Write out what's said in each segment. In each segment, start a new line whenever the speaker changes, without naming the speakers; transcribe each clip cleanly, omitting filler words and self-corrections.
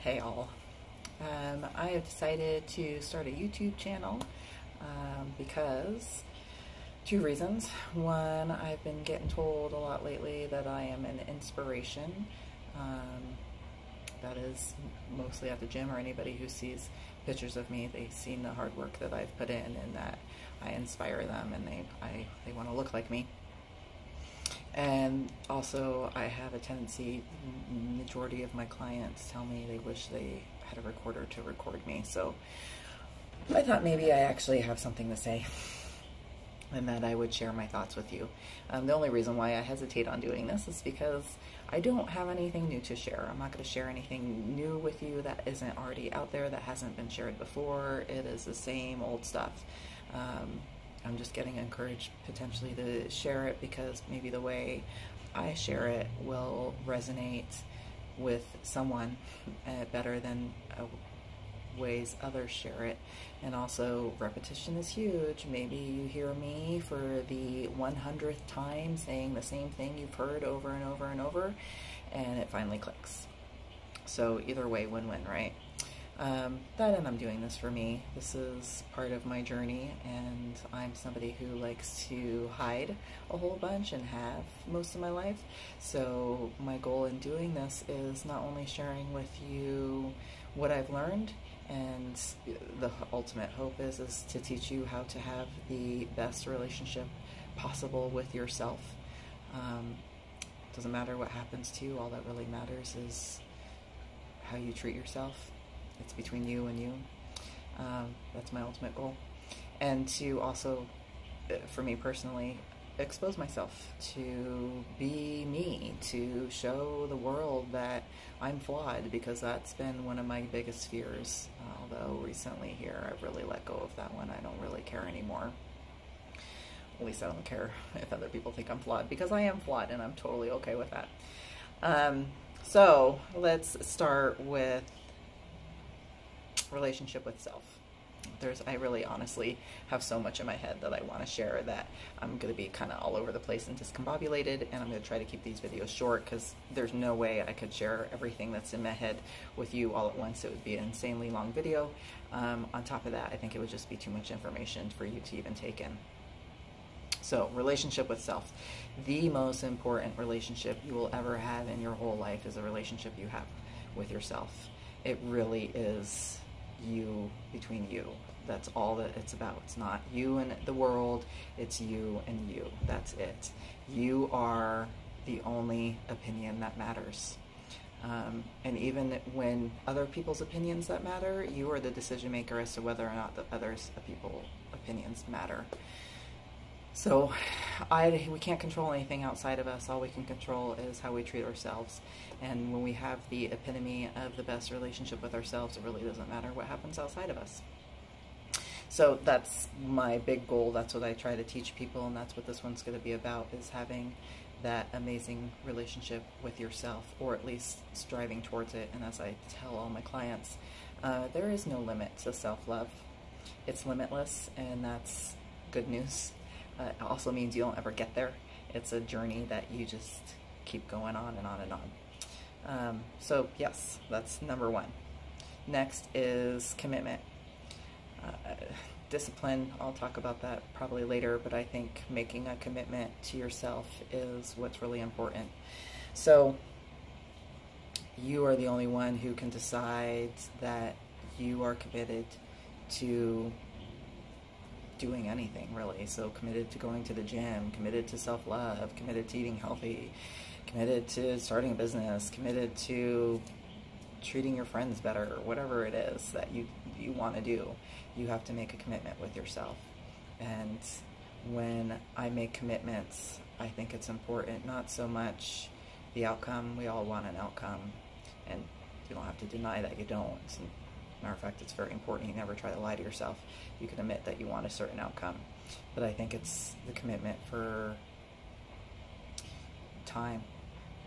Hey all. I have decided to start a YouTube channel because two reasons. One, I've been getting told a lot lately that I am an inspiration. That is mostly at the gym, or anybody who sees pictures of me, they've seen the hard work that I've put in and that I inspire them, and they want to look like me. And also, I have a tendency, majority of my clients tell me they wish they had a recorder to record me. So I thought maybe I actually have something to say and that I would share my thoughts with you. The only reason why I hesitate on doing this is because I don't have anything new to share. I'm not going to share anything new with you that isn't already out there, that hasn't been shared before. It is the same old stuff. I'm just getting encouraged potentially to share it because maybe the way I share it will resonate with someone better than ways others share it. And also, repetition is huge. Maybe you hear me for the 100th time saying the same thing you've heard over and over and over, and it finally clicks. So either way, win-win, right? That, and I'm doing this for me. This is part of my journey, and I'm somebody who likes to hide a whole bunch and have most of my life. So my goal in doing this is not only sharing with you what I've learned, and the ultimate hope is to teach you how to have the best relationship possible with yourself. Doesn't matter what happens to you, all that really matters is how you treat yourself. It's between you and you. That's my ultimate goal. And to also, for me personally, expose myself, to be me, to show the world that I'm flawed, because that's been one of my biggest fears. Although recently here I've really let go of that one. I don't really care anymore. At least I don't care if other people think I'm flawed, because I am flawed and I'm totally okay with that. So let's start with relationship with self. I really honestly have so much in my head that I want to share that I'm going to be kind of all over the place and discombobulated, and I'm going to try to keep these videos short because there's no way I could share everything that's in my head with you all at once. It would be an insanely long video. On top of that, I think it would just be too much information for you to even take in. So, relationship with self. The most important relationship you will ever have in your whole life is a relationship you have with yourself. It really is you, between you. That's all that it's about. It's not you and the world, it's you and you. That's it. You are the only opinion that matters. And even when other people's opinions that matter, you are the decision maker as to whether or not the people's opinions matter. So we can't control anything outside of us. All we can control is how we treat ourselves. And when we have the epitome of the best relationship with ourselves, it really doesn't matter what happens outside of us. So that's my big goal. That's what I try to teach people, and that's what this one's going to be about, is having that amazing relationship with yourself, or at least striving towards it. And as I tell all my clients, there is no limit to self-love. It's limitless, and that's good news. It also means you don't ever get there. It's a journey that you just keep going on and on and on. So yes, that's number one. Next is commitment. Discipline, I'll talk about that probably later, but I think making a commitment to yourself is what's really important. So you are the only one who can decide that you are committed to doing anything, really. So committed to going to the gym, committed to self-love, committed to eating healthy, committed to starting a business, committed to treating your friends better, whatever it is that you want to do. You have to make a commitment with yourself. And when I make commitments, I think it's important, not so much the outcome. We all want an outcome, and you don't have to deny that you don't. As a matter of fact, it's very important. You never try to lie to yourself. You can admit that you want a certain outcome, but I think it's the commitment for time,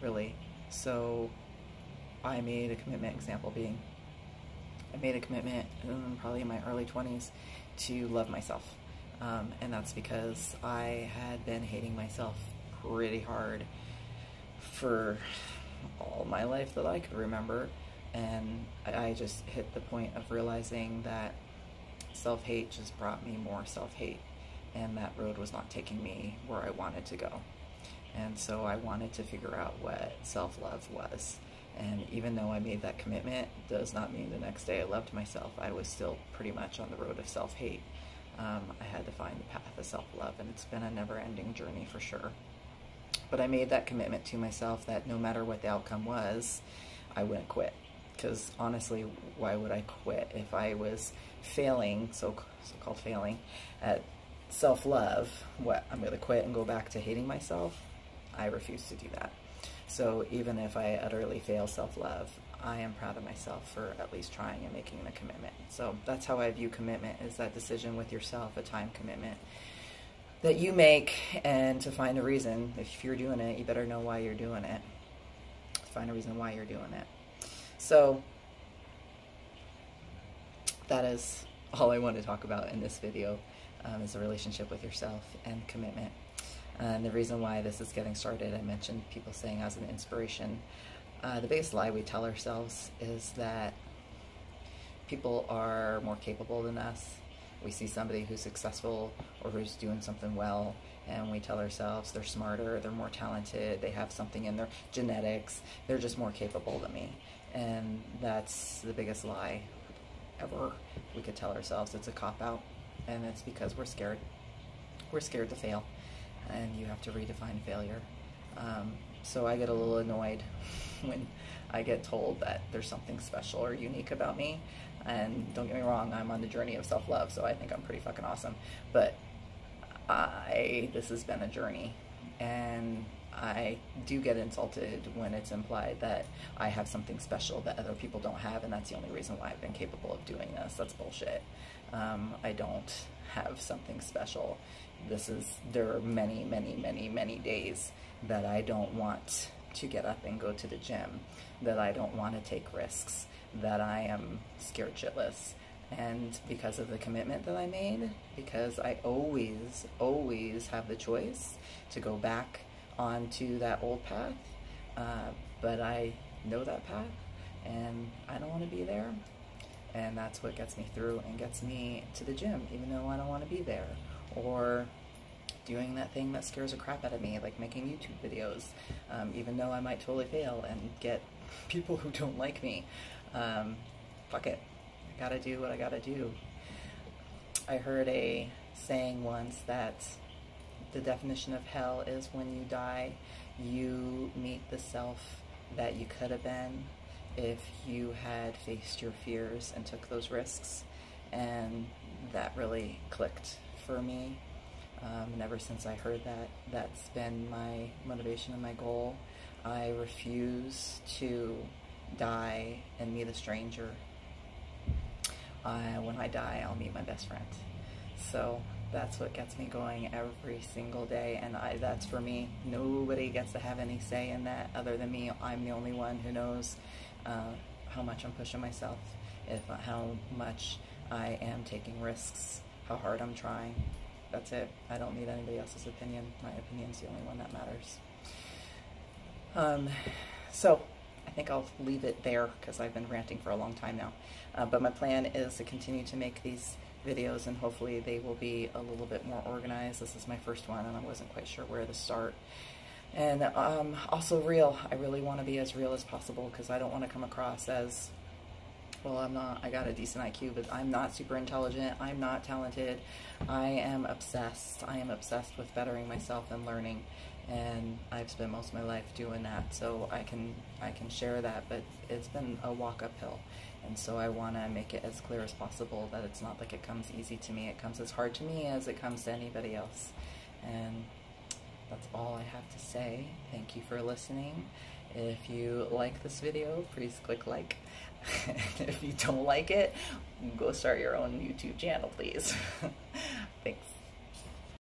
really. So I made a commitment, example being, I made a commitment probably in my early 20s to love myself. And that's because I had been hating myself pretty hard for all my life that I could remember. And I just hit the point of realizing that self-hate just brought me more self-hate, and that road was not taking me where I wanted to go. And so I wanted to figure out what self-love was. And even though I made that commitment, does not mean the next day I loved myself. I was still pretty much on the road of self-hate. I had to find the path of self-love, and it's been a never-ending journey for sure. But I made that commitment to myself that no matter what the outcome was, I wouldn't quit. Because honestly, why would I quit if I was failing, so-called failing, at self-love? What, I'm going to quit and go back to hating myself? I refuse to do that. So even if I utterly fail self-love, I am proud of myself for at least trying and making the commitment. So that's how I view commitment, is that decision with yourself, a time commitment that you make, and to find a reason. If you're doing it, you better know why you're doing it. Find a reason why you're doing it. So that is all I want to talk about in this video, is a relationship with yourself and commitment. And the reason why this is getting started, I mentioned people saying as an inspiration. The biggest lie we tell ourselves is that people are more capable than us. We see somebody who's successful or who's doing something well, and we tell ourselves they're smarter, they're more talented, they have something in their genetics, they're just more capable than me. And that's the biggest lie ever we could tell ourselves. It's a cop-out, and it's because we're scared. We're scared to fail, and you have to redefine failure. So I get a little annoyed when I get told that there's something special or unique about me. And don't get me wrong, I'm on the journey of self-love, so I think I'm pretty fucking awesome. But this has been a journey, and I do get insulted when it's implied that I have something special that other people don't have, and that's the only reason why I've been capable of doing this. That's bullshit. I don't have something special. There are many, many, many, many days that I don't want to get up and go to the gym, that I don't want to take risks, that I am scared shitless. And because of the commitment that I made, because I always, always have the choice to go back onto that old path, but I know that path, and I don't want to be there. And that's what gets me through and gets me to the gym, even though I don't want to be there. Or doing that thing that scares the crap out of me, like making YouTube videos, even though I might totally fail and get people who don't like me. Fuck it. I gotta do what I gotta do. I heard a saying once that the definition of hell is when you die, you meet the self that you could have been if you had faced your fears and took those risks. And that really clicked for me. And ever since I heard that, that's been my motivation and my goal. I refuse to die and meet a stranger. When I die, I'll meet my best friend. So that's what gets me going every single day, and that's for me. Nobody gets to have any say in that other than me. I'm the only one who knows how much I'm pushing myself, how much I am taking risks, how hard I'm trying. That's it. I don't need anybody else's opinion. My opinion's the only one that matters. So I think I'll leave it there because I've been ranting for a long time now. But my plan is to continue to make these videos, and hopefully they will be a little bit more organized. This is my first one, and I wasn't quite sure where to start. And also real. I really want to be as real as possible, because I don't want to come across as, well, I got a decent IQ, but I'm not super intelligent, I'm not talented, I am obsessed. I am obsessed with bettering myself and learning, and I've spent most of my life doing that, so I can share that, but it's been a walk uphill, and so I want to make it as clear as possible that it's not like it comes easy to me. It comes as hard to me as it comes to anybody else, and that's all I have to say. Thank you for listening. If you like this video, please click like. If you don't like it, go start your own YouTube channel, please. Thanks.